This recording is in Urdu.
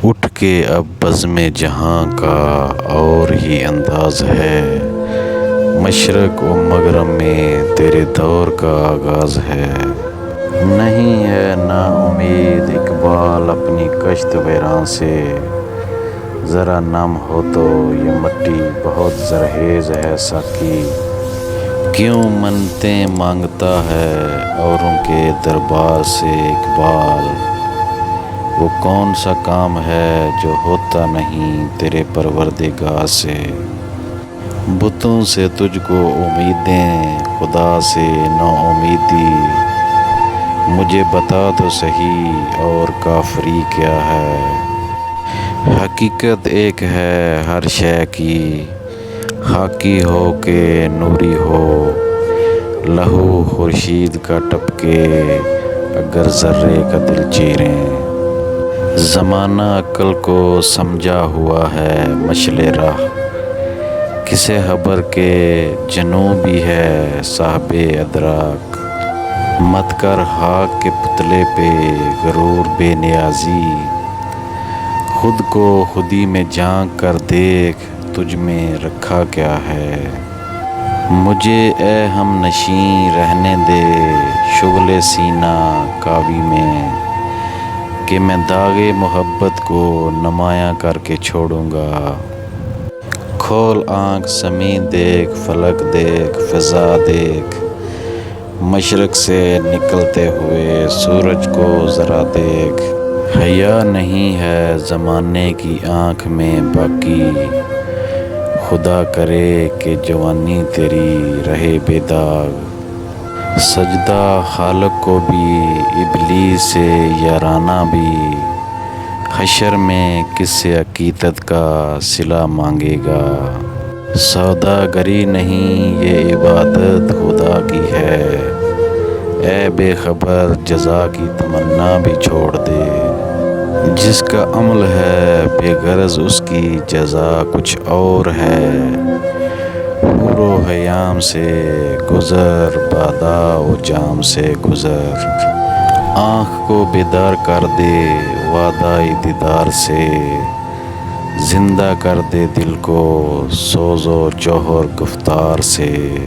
اٹھ کے اب بزم جہاں کا اور ہی انداز ہے، مشرق و مغرب میں تیرے دور کا آغاز ہے۔ نہیں ہے نا امید اقبال اپنی کشت ویراں سے، ذرا نم ہو تو یہ مٹی بہت زرخیز ہے ساقی۔ کیوں منتیں مانگتا ہے اوروں کے دربار سے اقبال، وہ کون سا کام ہے جو ہوتا نہیں تیرے پروردگار سے۔ بتوں سے تجھ کو امیدیں، خدا سے نا امیدی، مجھے بتا تو سہی اور کافری کیا ہے۔ حقیقت ایک ہے ہر شے کی، خاکی ہو کہ نوری ہو، لہو خورشید کا ٹپکے اگر ذرے کا دل چیریں۔ زمانہ عقل کو سمجھا ہوا ہے مشعل راہ، کسے خبر کہ جنوں بھی ہے صاحب ادراک۔ مت کر خاک کے پتلے پہ غرور بے نیازی، خود کو خودی میں جھانک کر دیکھ تجھ میں رکھا کیا ہے۔ مجھے اے ہم نشیں رہنے دے شغلِ سینہ کاوی میں، کہ میں داغِ محبت کو نمایاں کر کے چھوڑوں گا۔ کھول آنکھ زمیں دیکھ، فلک دیکھ، فضا دیکھ، مشرق سے نکلتے ہوئے سورج کو ذرا دیکھ۔ حیا نہیں ہے زمانے کی آنکھ میں باقی، خدا کرے کہ جوانی تیری رہے بے داغ۔ سجدہ خالق کو بھی ابلیس سے یارانہ بھی، حشر میں کس سے عقیدت کا صلہ مانگے گا۔ سوداگری نہیں یہ عبادت خدا کی ہے، اے بے خبر جزا کی تمنا بھی چھوڑ دے۔ جس کا عمل ہے بے غرض اس کی جزا کچھ اور ہے، حور و خیام سے گزر باداء و جام سے گزر۔ آنکھ کو بیدار کر دے وعدہ دیدار سے، زندہ کر دے دل کو سوز و جوہر گفتار سے۔